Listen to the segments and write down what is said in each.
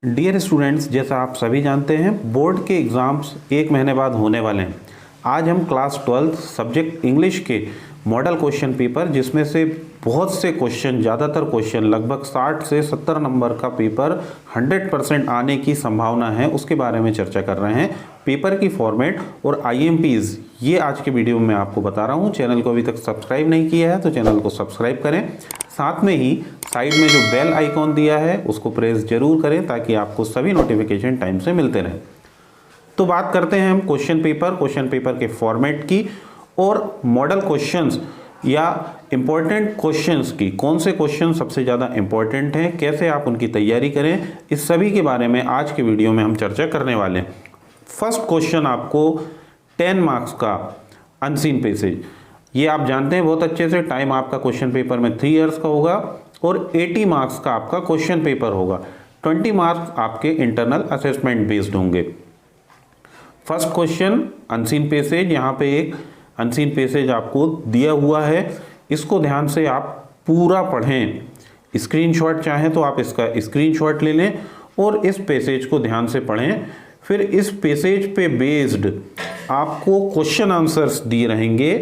Dear students, जैसा आप सभी जानते हैं बोर्ड के एग्ज़ाम्स एक महीने बाद होने वाले हैं। आज हम क्लास 12 सब्जेक्ट इंग्लिश के मॉडल क्वेश्चन पेपर, जिसमें से बहुत से क्वेश्चन, ज़्यादातर क्वेश्चन लगभग 60 से 70 नंबर का पेपर 100% आने की संभावना है, उसके बारे में चर्चा कर रहे हैं। पेपर की फॉर्मेट और IMPs ये आज के वीडियो में आपको बता रहा हूँ। चैनल को अभी तक सब्सक्राइब नहीं किया है तो चैनल को सब्सक्राइब करें। साथ में ही साइड में जो बेल आइकॉन दिया है उसको प्रेस जरूर करें ताकि आपको सभी नोटिफिकेशन टाइम से मिलते रहें। तो बात करते हैं हम क्वेश्चन पेपर के फॉर्मेट की और मॉडल क्वेश्चंस या इम्पोर्टेंट क्वेश्चंस की। कौन से क्वेश्चन सबसे ज़्यादा इम्पोर्टेंट हैं, कैसे आप उनकी तैयारी करें, इस सभी के बारे में आज के वीडियो में हम चर्चा करने वाले हैं। फर्स्ट क्वेश्चन आपको 10 मार्क्स का अनसीन पैसेज, ये आप जानते हैं बहुत अच्छे से। टाइम आपका क्वेश्चन पेपर में 3 इयर्स का होगा और 80 मार्क्स का आपका क्वेश्चन पेपर होगा। 20 मार्क्स आपके इंटरनल असेसमेंट बेस्ड होंगे। फर्स्ट क्वेश्चन अनसीन पैसेज, यहाँ पे एक अनसीन पैसेज आपको दिया हुआ है, इसको ध्यान से आप पूरा पढ़ें। स्क्रीनशॉट चाहें तो आप इसका स्क्रीनशॉट ले लें और इस पैसेज को ध्यान से पढ़ें। फिर इस पैसेज पे बेस्ड आपको क्वेश्चन आंसर्स दिए रहेंगे।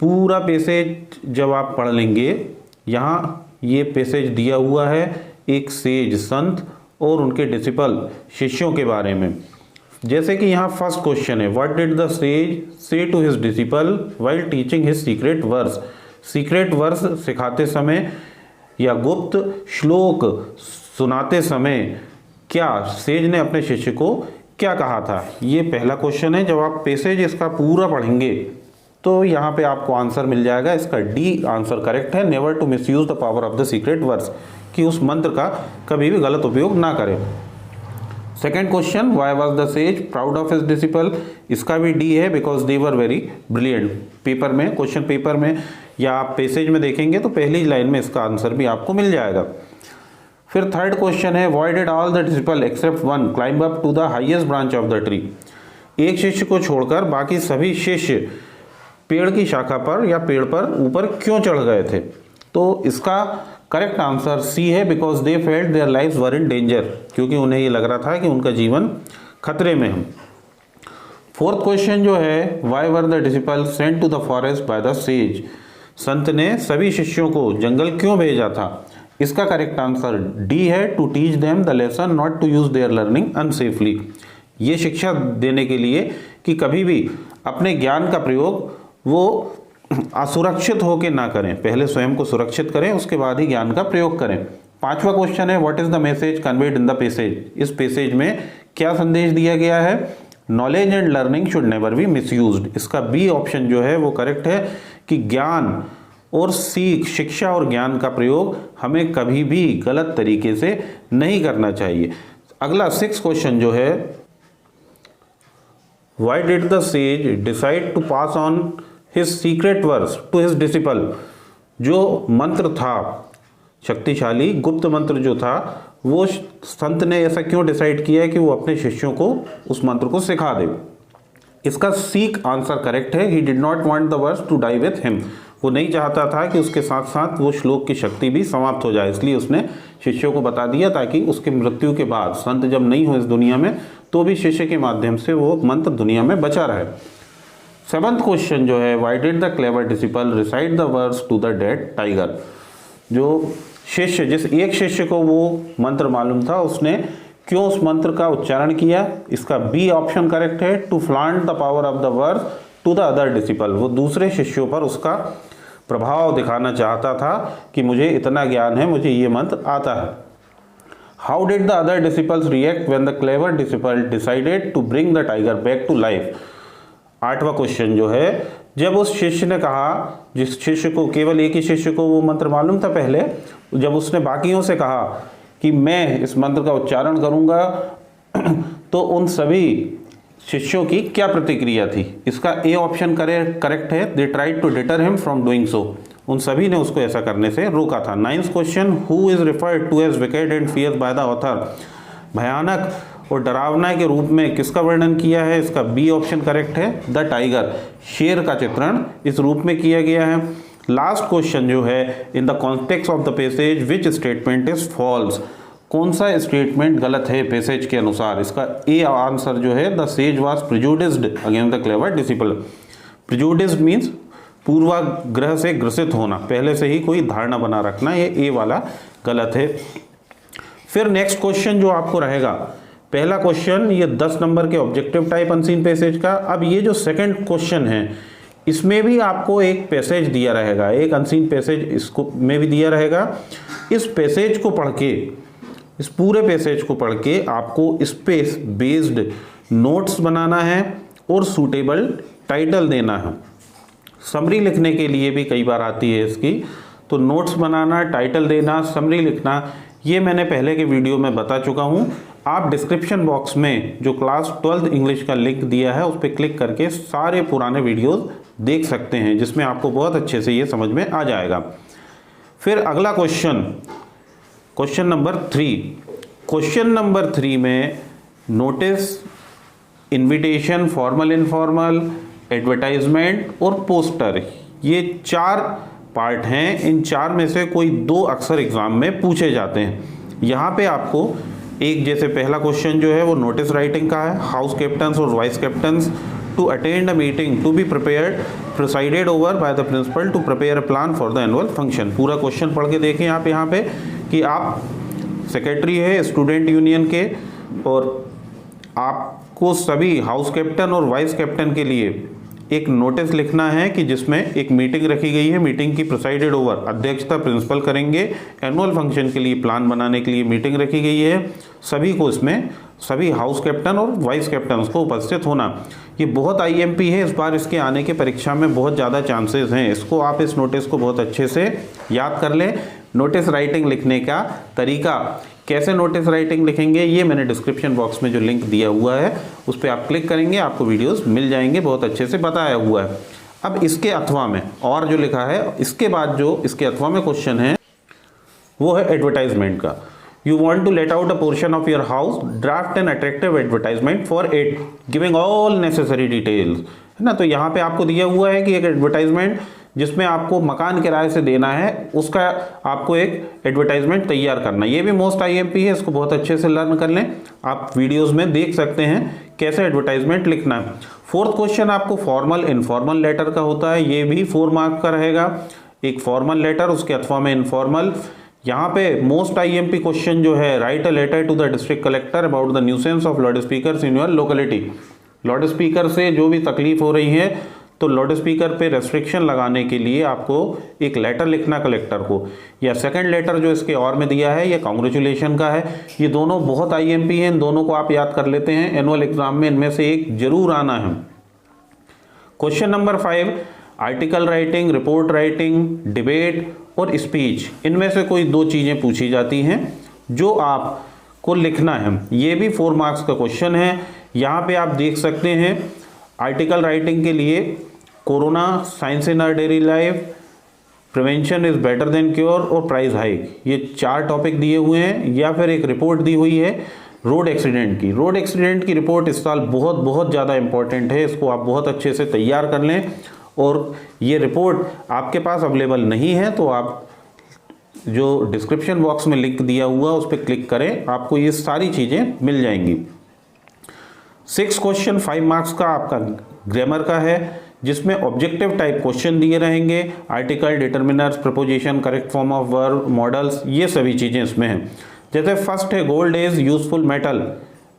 पूरा पैसेज जब आप पढ़ लेंगे, यहाँ ये पैसेज दिया हुआ है एक सेज संत और उनके डिसिपल शिष्यों के बारे में। जैसे कि यहाँ फर्स्ट क्वेश्चन है, what did the sage say to his disciple while teaching his secret verse. Secret verse सिखाते समय या गुप्त श्लोक सुनाते समय क्या सेज ने अपने शिष्य को क्या कहा था, ये पहला क्वेश्चन है। जब आप पैसेज इसका पूरा पढ़ेंगे तो यहाँ पे आपको आंसर मिल जाएगा। इसका डी आंसर करेक्ट है। Never to misuse the power of the secret verse, कि उस मंत्र का कभी भी गलत उपयोग ना करें। Second question, why was the sage proud of his disciple, इसका भी डी है, because they were very brilliant. Paper में, क्वेश्चन पेपर में या आप पैसेज में देखेंगे तो पहली लाइन में इसका आंसर भी आपको मिल जाएगा। फिर थर्ड क्वेश्चन है, why did all the disciple except one climb up to the highest branch of the tree. एक शिष्य को छोड़कर बाकी सभी शिष्य पेड़ की शाखा पर या पेड़ पर ऊपर क्यों चढ़ गए थे। तो इसका करेक्ट आंसर सी है, because they felt their lives were in danger, क्योंकि उन्हें ये लग रहा था कि उनका जीवन खतरे में है। फोर्थ क्वेश्चन जो है, why were the disciple sent to the forest by the sage, संत ने सभी शिष्यों को जंगल क्यों भेजा था। इसका करेक्ट आंसर डी है, to teach them the lesson not to use their learning unsafely. ये शिक्षा देने के लिए कि कभी भी अपने ज्ञान का प्रयोग वो असुरक्षित होकर ना करें, पहले स्वयं को सुरक्षित करें, उसके बाद ही ज्ञान का प्रयोग करें। पांचवा क्वेश्चन है, what is the message conveyed in the passage, इस पैसेज में क्या संदेश दिया गया है। Knowledge and learning should never be misused, इसका बी ऑप्शन जो है वो करेक्ट है, कि ज्ञान और शिक्षा और ज्ञान का प्रयोग हमें कभी भी गलत तरीके से नहीं करना चाहिए। अगला सिक्स क्वेश्चन जो है, why did the sage decide to pass on his secret verse to his disciple. जो मंत्र था, शक्तिशाली गुप्त मंत्र जो था, वो संत ने ऐसा क्यों डिसाइड किया है कि वो अपने शिष्यों को उस मंत्र को सिखा दे। इसका सीक आंसर करेक्ट है, he did not want the verse to die with him, वो नहीं चाहता था कि उसके साथ साथ वो श्लोक की शक्ति भी समाप्त हो जाए, इसलिए उसने शिष्यों को बता दिया ताकि उसकी मृत्यु के बाद, संत जब नहीं हो इस दुनिया में, तो भी शिष्य के माध्यम से वो मंत्र दुनिया में बचा रहे। सेवंथ क्वेश्चन जो है, why did the clever disciple recite the words to the dead tiger. जो शिष्य, जिस एक शिष्य को वो मंत्र मालूम था, उसने क्यों उस मंत्र का उच्चारण किया। इसका बी ऑप्शन करेक्ट है, to flaunt the power of the words to the other disciple, वो दूसरे शिष्यों पर उसका प्रभाव दिखाना चाहता था कि मुझे इतना ज्ञान है, मुझे ये मंत्र आता है। How did the other disciples react when the clever disciple decided to bring the tiger back to life. आठवां क्वेश्चन जो है, जब उस शिष्य ने कहा, जिस शिष्य को, केवल एक ही शिष्य को वो मंत्र मालूम था पहले, जब उसने बाकियों से कहा कि मैं इस मंत्र का उच्चारण करूंगा, तो उन सभी शिष्यों की क्या प्रतिक्रिया थी। इसका ए ऑप्शन करेक्ट है, they tried to deter him from doing so, उन सभी ने उसको ऐसा करने से रोका था। Ninth question, who is referred to as wicked and fear by the author, भयानक और डरावना के रूप में किसका वर्णन किया है। इसका बी ऑप्शन करेक्ट है, द टाइगर, शेर का चित्रण इस रूप में किया गया है। लास्ट क्वेश्चन जो है, in the context of the passage which statement is false, कौन सा स्टेटमेंट गलत है पैसेज के अनुसार? इसका ए आंसर जो है, the sage was prejudiced against the clever disciple. Prejudiced means पूर्वाग्रह से ग्रसित होना, पहले से ही कोई धारणा बना रखना, ये ए वाला गलत है। फिर नेक्स्ट क्वेश्चन जो आपको रहेगा, पहला क्वेश्चन ये 10 नंबर के ऑब्जेक्टिव टाइप अनसीन पैसेज का। अब ये जो सेकंड क्वेश्चन है, इसमें भी आपको एक पैसेज दिया रहेगा, एक अनसीन पैसेज इसको में भी दिया रहेगा। इस पैसेज को पढ़ के, इस पूरे पैसेज को पढ़ के आपको इस पे बेस्ड नोट्स बनाना है और सूटेबल टाइटल देना है। समरी लिखने के लिए भी कई बार आती है इसकी, तो नोट्स बनाना, टाइटल देना, समरी लिखना, ये मैंने पहले के वीडियो में बता चुका हूँ। आप डिस्क्रिप्शन बॉक्स में जो क्लास 12th इंग्लिश का लिंक दिया है उस पर क्लिक करके सारे पुराने वीडियोस देख सकते हैं, जिसमें आपको बहुत अच्छे से ये समझ में आ जाएगा। फिर अगला question, question number 3। Question number 3 में notice, invitation, formal informal, advertisement और पोस्टर, ये 4 पार्ट हैं। इन 4 में से कोई 2 अक्सर एग्जाम में पूछे जाते हैं। यहाँ पे आपको एक, जैसे पहला क्वेश्चन जो है वो नोटिस राइटिंग का है, हाउस कैप्टन्स और vice captains to attend a meeting to be prepared presided over by the principal to prepare a plan for the annual function. पूरा क्वेश्चन पढ़ के देखें आप यहाँ पे कि आप सेक्रेटरी है स्टूडेंट यूनियन के, और आपको सभी हाउस कैप्टन और वाइस कैप्टन के लिए एक नोटिस लिखना है कि जिसमें एक मीटिंग रखी गई है, मीटिंग की प्रिसाइडेड ओवर, अध्यक्षता प्रिंसिपल करेंगे, एनुअल फंक्शन के लिए प्लान बनाने के लिए मीटिंग रखी गई है, सभी को इसमें, सभी हाउस कैप्टन और वाइस कैप्टन को उपस्थित होना। ये बहुत आईएमपी है, इस बार इसके आने के परीक्षा में बहुत ज़्यादा चांसेस हैं। इसको आप इस नोटिस को बहुत अच्छे से याद कर लें। नोटिस राइटिंग लिखने का तरीका, कैसे नोटिस राइटिंग लिखेंगे, ये मैंने डिस्क्रिप्शन बॉक्स में जो लिंक दिया हुआ है उस पर आप क्लिक करेंगे, आपको वीडियोस मिल जाएंगे, बहुत अच्छे से बताया हुआ है। अब इसके अथवा में और जो लिखा है, इसके बाद जो इसके अथवा में क्वेश्चन है वो है एडवर्टाइजमेंट का। You want to let out a portion of your house, draft an attractive advertisement for it, giving all necessary details, है ना। तो यहाँ पे आपको दिया हुआ है कि एक एडवर्टाइजमेंट जिसमें आपको मकान किराए से देना है, उसका आपको एक एडवर्टाइजमेंट तैयार करना। ये भी मोस्ट आईएमपी है, इसको बहुत अच्छे से लर्न कर लें। आप वीडियोस में देख सकते हैं कैसे एडवर्टाइजमेंट लिखना है। फोर्थ क्वेश्चन आपको फॉर्मल इनफॉर्मल लेटर का होता है, ये भी 4 मार्क का रहेगा। एक फॉर्मल लेटर, उसके अथवा में इनफॉर्मल। यहाँ पे मोस्ट आईएमपी क्वेश्चन जो है, write a letter to the district collector about the nuisance of loud speakers in your locality. Loud speaker से जो भी तकलीफ हो रही है, तो लाउड स्पीकर पे रेस्ट्रिक्शन लगाने के लिए आपको एक लेटर लिखना कलेक्टर को। या सेकंड लेटर जो इसके और में दिया है, ये कांग्रेचुलेशन का है। ये दोनों बहुत आईएमपी हैं, इन दोनों को आप याद कर लेते हैं, एनुअल एग्जाम में इनमें से एक जरूर आना है। Question number 5, article writing, report writing, debate और स्पीच, इनमें से कोई 2 चीज़ें पूछी जाती हैं जो आपको लिखना है। ये भी 4 मार्क्स का क्वेश्चन है। यहाँ पे आप देख सकते हैं आर्टिकल राइटिंग के लिए corona, science in our daily life, prevention is better than cure और प्राइस हाइक, ये 4 टॉपिक दिए हुए हैं। या फिर एक रिपोर्ट दी हुई है रोड एक्सीडेंट की। रोड एक्सीडेंट की रिपोर्ट इस साल बहुत बहुत ज़्यादा इंपॉर्टेंट है, इसको आप बहुत अच्छे से तैयार कर लें। और ये रिपोर्ट आपके पास अवेलेबल नहीं है तो आप जो डिस्क्रिप्शन बॉक्स में लिंक दिया हुआ उस पर क्लिक करें, आपको ये सारी चीज़ें मिल जाएंगी। 6 क्वेश्चन 5 मार्क्स का आपका ग्रामर का है, जिसमें ऑब्जेक्टिव टाइप क्वेश्चन दिए रहेंगे। Article, determiners, preposition, correct form of verb, models, ये सभी चीज़ें इसमें हैं। जैसे फर्स्ट है गोल्ड इज यूजफुल मेटल,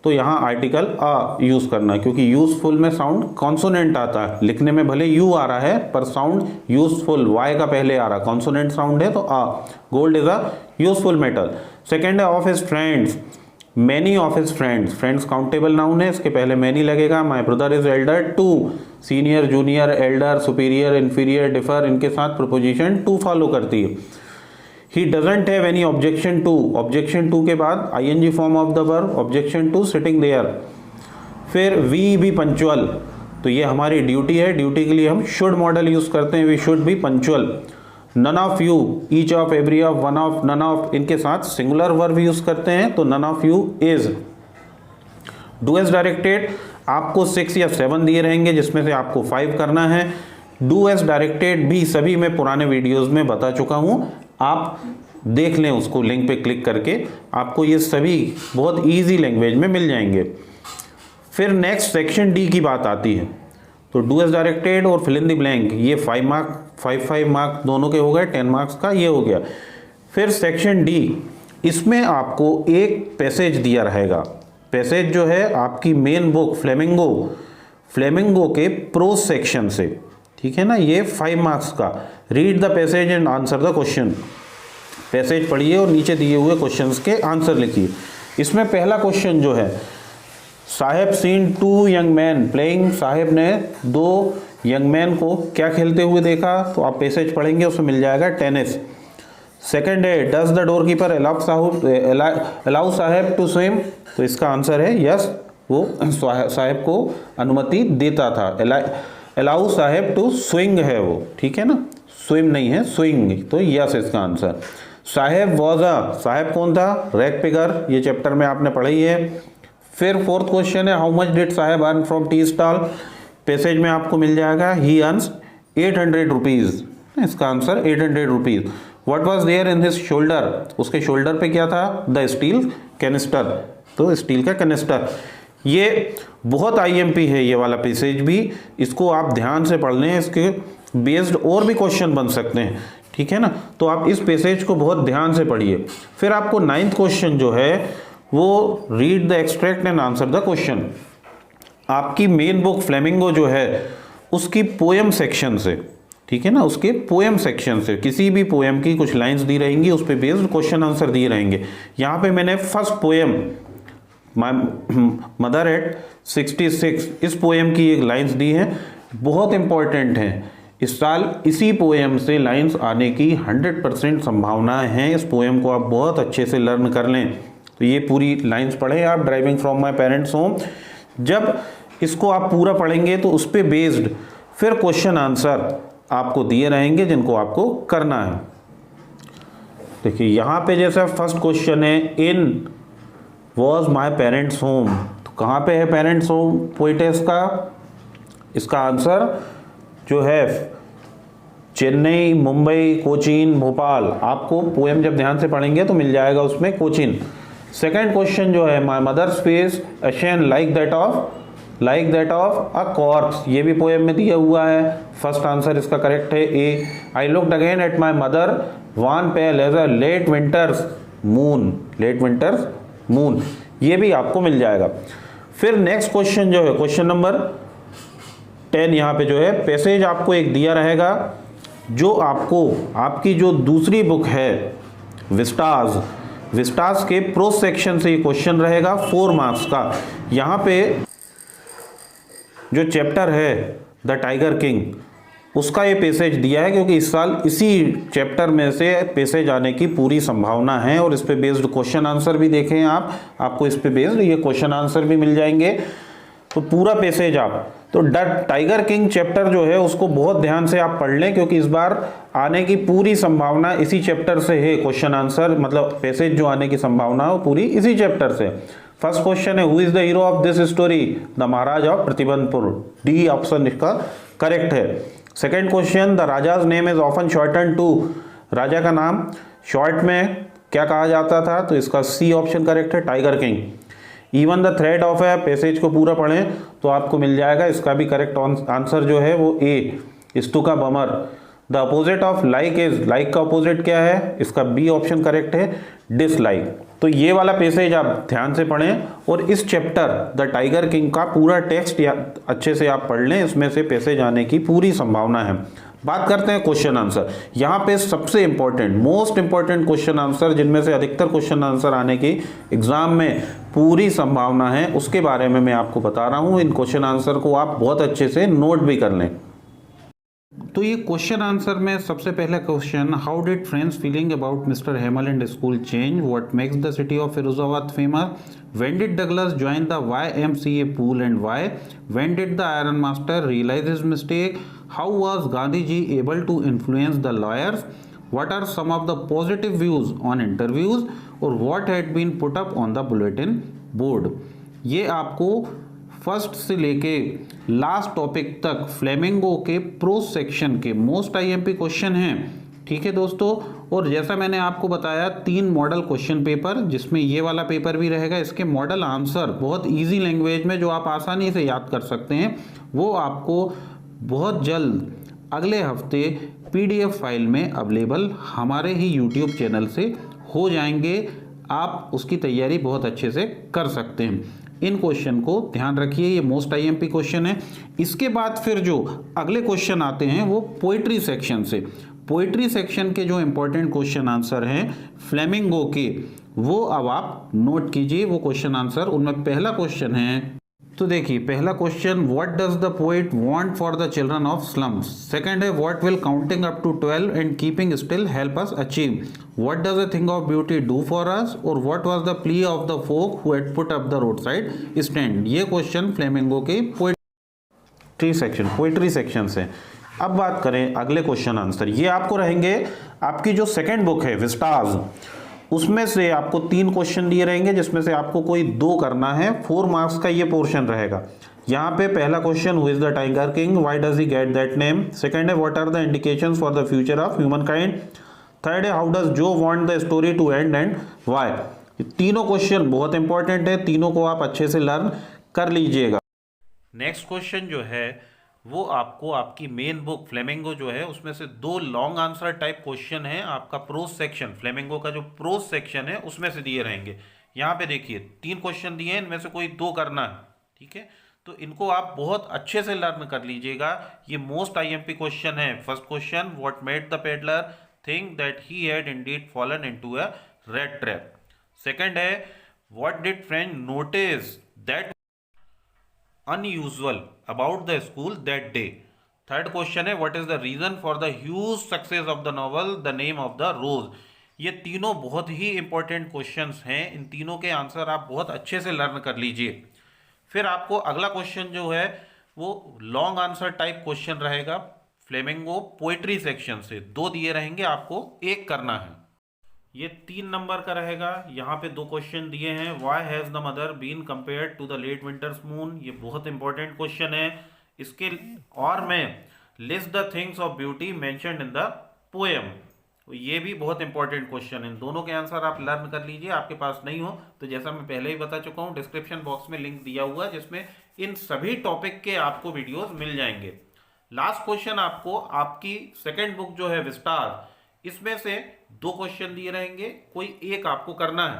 तो यहाँ आर्टिकल आ यूज़ करना, क्योंकि यूजफुल में साउंड कॉन्सोनेंट आता है, लिखने में भले यू आ रहा है पर साउंड यूजफुल, वाई का पहले आ रहा, कॉन्सोनेंट साउंड है तो आ। Gold is a useful metal. Second है of his friends, many of his friends, friends countable noun है, इसके पहले मैनी लगेगा। My brother is elder to, senior, junior, elder, superior, inferior, differ, इनके साथ प्रोपोजिशन टू फॉलो करती है। He doesn't have any objection to, objection to के बाद ING form of the verb, objection to sitting there. फिर we be punctual, तो ये हमारी ड्यूटी है, ड्यूटी के लिए हम शुड मॉडल यूज करते हैं, we should be punctual. None of you, each of, every of, one of, none of, इनके साथ सिंगुलर वर्ब यूज करते हैं तो none of you is. Do as directed, आपको 6 या 7 दिए रहेंगे जिसमें से आपको 5 करना है। डू एज डायरेक्टेड भी सभी मैं पुराने वीडियोस में बता चुका हूं, आप देख लें उसको, लिंक पे क्लिक करके आपको ये सभी बहुत ईजी लैंग्वेज में मिल जाएंगे। फिर नेक्स्ट सेक्शन डी की बात आती है, तो डू एज डायरेक्टेड और फिल इन द ब्लैंक, ये 5 मार्क 5 मार्क दोनों के हो गए, 10 मार्क्स का ये हो गया। फिर सेक्शन डी, इसमें आपको एक पैसेज दिया रहेगा। पैसेज जो है आपकी मेन बुक फ्लेमिंगो के प्रोज सेक्शन से, ठीक है ना, ये 5 मार्क्स का। Read the passage and answer the question, passage पढ़िए और नीचे दिए हुए क्वेश्चंस के आंसर लिखिए। इसमें पहला क्वेश्चन जो है, साहेब सीन 2 यंग मैन प्लेइंग, साहेब ने 2 यंग मैन को क्या खेलते हुए देखा, तो आप पैसेज पढ़ेंगे उसमें मिल जाएगा टेनिस। सेकंड है, does the door keeper allow Saheb to swim, तो इसका आंसर है यस, वो साहेब को अनुमति देता था। अलाउ साहेब टू स्विंग है वो, ठीक है ना, स्विम नहीं है, स्विंग, तो यस इसका आंसर। साहेब वॉज साहेब कौन था, रैग पिगर, ये चैप्टर में आपने पढ़ी है। फिर फोर्थ क्वेश्चन है, how much did Saheb earn from tea stall, passage में आपको मिल जाएगा ही अर्न्स 800 रुपीज, इसका answer 800 rupees. What was there in his shoulder, उसके शोल्डर पे क्या था, द स्टील कैनिस्टर, तो स्टील का कैनिस्टर। ये बहुत आईएमपी है ये वाला पैसेज भी, इसको आप ध्यान से पढ़ लें, इसके बेस्ड और भी क्वेश्चन बन सकते हैं, ठीक है ना, तो आप इस पैसेज को बहुत ध्यान से पढ़िए। फिर आपको 9th क्वेश्चन जो है वो read the extract and answer the question. आपकी मेन बुक फ्लेमिंगो जो है उसकी पोएम सेक्शन से, ठीक है ना, उसके पोएम सेक्शन से किसी भी पोएम की कुछ लाइंस दी रहेंगी, उस पर बेस्ड क्वेश्चन आंसर दिए रहेंगे। यहाँ पे मैंने first poem my mother eight 66, इस पोएम की एक लाइंस दी है, बहुत इंपॉर्टेंट है। इस साल इसी पोएम से लाइंस आने की 100% संभावनाएं हैं। इस पोएम को आप बहुत अच्छे से लर्न कर लें। तो ये पूरी लाइंस पढ़ें आप, driving from my parents home. जब इसको आप पूरा पढ़ेंगे तो उस पर बेस्ड फिर क्वेश्चन आंसर आपको दिए रहेंगे जिनको आपको करना है। देखिए यहाँ पे जैसा फर्स्ट क्वेश्चन है, in was my parents home, तो कहाँ पे है पेरेंट्स होम पोइटेस का, इसका आंसर जो है चेन्नई, मुंबई, कोचीन, भोपाल। आपको पोएम जब ध्यान से पढ़ेंगे तो मिल जाएगा उसमें कोचीन। सेकंड क्वेश्चन जो है, my mother's face ashen like that of a corpse, ये भी पोएम में दिया हुआ है। फर्स्ट आंसर इसका करेक्ट है A. I looked again at my mother one pale as a late winter's moon, ये भी आपको मिल जाएगा। फिर नेक्स्ट क्वेश्चन जो है, क्वेश्चन नंबर 10, यहाँ पे जो है पैसेज आपको एक दिया रहेगा, जो आपको आपकी जो दूसरी बुक है विस्टास के प्रोज सेक्शन से ये क्वेश्चन रहेगा 4 मार्क्स का। यहाँ पे जो चैप्टर है द टाइगर किंग, उसका ये पैसेज दिया है, क्योंकि इस साल इसी चैप्टर में से पैसेज आने की पूरी संभावना है। और इस पे बेस्ड क्वेश्चन आंसर भी देखें आपको इस पे बेस्ड ये क्वेश्चन आंसर भी मिल जाएंगे। तो पूरा पैसेज तो द टाइगर किंग चैप्टर जो है उसको बहुत ध्यान से आप पढ़ लें, क्योंकि इस बार आने की पूरी संभावना इसी चैप्टर से है। क्वेश्चन आंसर मतलब पैसेज जो आने की संभावना है वो पूरी इसी चैप्टर से। फर्स्ट क्वेश्चन है, who is the hero of this story, the Maharaj of Pratibandhapur, D option इसका करेक्ट है। Second question, the Raja's name is often shorten to, राजा का नाम शॉर्ट में क्या कहा जाता था, तो इसका सी ऑप्शन करेक्ट है, tiger king. Even the thread of A, passage को पूरा पढ़ें तो आपको मिल जाएगा, इसका भी करेक्ट आंसर जो है वो ए, इस्तु का bummer. The opposite of like is, like का अपोजिट क्या है, इसका बी ऑप्शन करेक्ट है, डिसलाइक। तो ये वाला पैसेज आप ध्यान से पढ़ें और इस चैप्टर द टाइगर किंग का पूरा टेक्स्ट अच्छे से आप पढ़ लें, इसमें से पैसेज आने की पूरी संभावना है। बात करते हैं क्वेश्चन आंसर। यहाँ पे सबसे important most important question answer, जिनमें से अधिकतर क्वेश्चन आंसर आने की एग्जाम में पूरी संभावना है, उसके बारे में मैं आपको बता रहा हूँ। इन क्वेश्चन आंसर को आप बहुत अच्छे से नोट भी कर लें। तो ये क्वेश्चन आंसर में सबसे पहला question, how did friends feeling about mister Hamel and school change, what makes the city of Firozabad famous, when did Douglas join the YMCA pool and why, when did the iron master realise his mistake, how was Gandhi ji able to influence the lawyers, what are some of the positive views on interviews, और what had been put up on the bulletin board. ये आपको first से लेके last topic तक flamingo के pros section के most IMP question हैं, ठीक है दोस्तों, और जैसा मैंने आपको बताया 3 मॉडल क्वेश्चन पेपर, जिसमें ये वाला पेपर भी रहेगा। इसके मॉडल आंसर बहुत इजी लैंग्वेज में जो आप आसानी से याद कर सकते हैं, वो आपको बहुत जल्द अगले हफ्ते PDF फाइल में अवेलेबल हमारे ही YouTube चैनल से हो जाएंगे। आप उसकी तैयारी बहुत अच्छे से कर सकते हैं। इन क्वेश्चन को ध्यान रखिए, ये मोस्ट IMP क्वेश्चन है। इसके बाद फिर जो अगले क्वेश्चन आते हैं वो पोइट्री सेक्शन से। पोइट्री सेक्शन के जो इंपॉर्टेंट क्वेश्चन आंसर हैं फ्लेमिंगो के, वो अब आप नोट कीजिए वो क्वेश्चन आंसर। उनमें पहला क्वेश्चन है, तो देखिए पहला question, what does the poet want for the children of slums. Second है, what will counting up to 12 and keeping still help us achieve. What does a thing of beauty do for us, और what was the plea of the folk who had put up the road side stand. ये question Flamingo के poetry section से। अब बात करें अगले question answer, ये आपको रहेंगे आपकी जो सेकेंड बुक है विस्टाज, उसमें से आपको 3 क्वेश्चन दिए रहेंगे, जिसमें से आपको कोई 2 करना है। 4 मार्क्स का ये पोर्शन रहेगा। यहाँ पे पहला question, who is the tiger king, why does he get that name. Second है, what are the indications for the future of humankind. Third है, how does Jo want the story to end and why. तीनों question बहुत important है, तीनों को आप अच्छे से लर्न कर लीजिएगा। नेक्स्ट क्वेश्चन जो है वो आपको आपकी मेन बुक फ्लेमिंगो जो है उसमें से 2 लॉन्ग आंसर टाइप क्वेश्चन है। आपका प्रोज सेक्शन, फ्लेमिंगो का जो प्रोज सेक्शन है उसमें से दिए रहेंगे। यहाँ पे देखिए 3 क्वेश्चन दिए हैं, इनमें से कोई 2 करना है। ठीक है, तो इनको आप बहुत अच्छे से लर्न कर लीजिएगा। ये मोस्ट IMP क्वेश्चन है। First question, what made the peddler think that he had indeed fallen into a rat trap. Second है, what did friend notice that unusual about the school that day. Third question है, what is the reason for the huge success of the novel The Name of the Rose. ये तीनों बहुत ही important questions हैं, इन तीनों के answer आप बहुत अच्छे से लर्न कर लीजिए। फिर आपको अगला क्वेश्चन जो है वो लॉन्ग आंसर टाइप क्वेश्चन रहेगा फ्लेमिंगो पोइट्री सेक्शन से। 2 दिए रहेंगे, आपको 1 करना है। ये 3 नंबर का रहेगा। यहाँ पे 2 क्वेश्चन दिए हैं, why has the mother been compared to the late winter's moon. ये बहुत इंपॉर्टेंट क्वेश्चन है। इसके और में list the things of beauty mentioned in the poem, ये भी बहुत इंपॉर्टेंट क्वेश्चन है। इन दोनों के आंसर आप लर्न कर लीजिए। आपके पास नहीं हो तो जैसा मैं पहले ही बता चुका हूँ, डिस्क्रिप्शन बॉक्स में लिंक दिया हुआ है जिसमें इन सभी टॉपिक के आपको वीडियोज मिल जाएंगे। लास्ट क्वेश्चन आपको आपकी सेकेंड बुक जो है विस्टार, इसमें से 2 क्वेश्चन दिए रहेंगे, कोई 1 आपको करना है।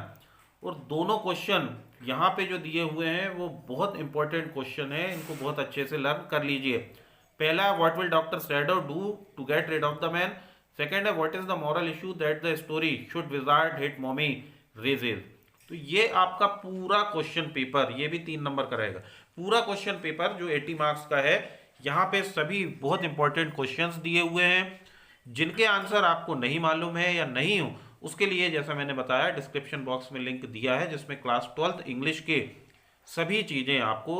और दोनों क्वेश्चन यहाँ पे जो दिए हुए हैं वो बहुत इंपॉर्टेंट क्वेश्चन है, इनको बहुत अच्छे से लर्न कर लीजिए। पहला, what will doctor Sadao do to get rid of the man. Second है, what is the moral issue that the story should wizard hit mommy raises. तो ये आपका पूरा क्वेश्चन पेपर, ये भी 3 नंबर का रहेगा। पूरा क्वेश्चन पेपर जो 80 मार्क्स का है, यहाँ पे सभी बहुत इंपॉर्टेंट क्वेश्चंस दिए हुए हैं। जिनके आंसर आपको नहीं मालूम है या नहीं हो, उसके लिए जैसा मैंने बताया डिस्क्रिप्शन बॉक्स में लिंक दिया है जिसमें क्लास 12th इंग्लिश के सभी चीज़ें आपको,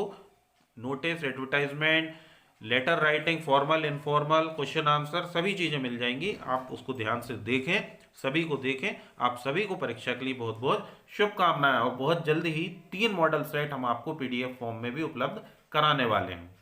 notice, advertisement, letter writing, formal, informal, question answer, सभी चीज़ें मिल जाएंगी। आप उसको ध्यान से देखें, सभी को देखें। आप सभी को परीक्षा के लिए बहुत बहुत शुभकामनाएं। और बहुत जल्द ही 3 मॉडल सेट हम आपको PDF फॉर्म में भी उपलब्ध कराने वाले हैं।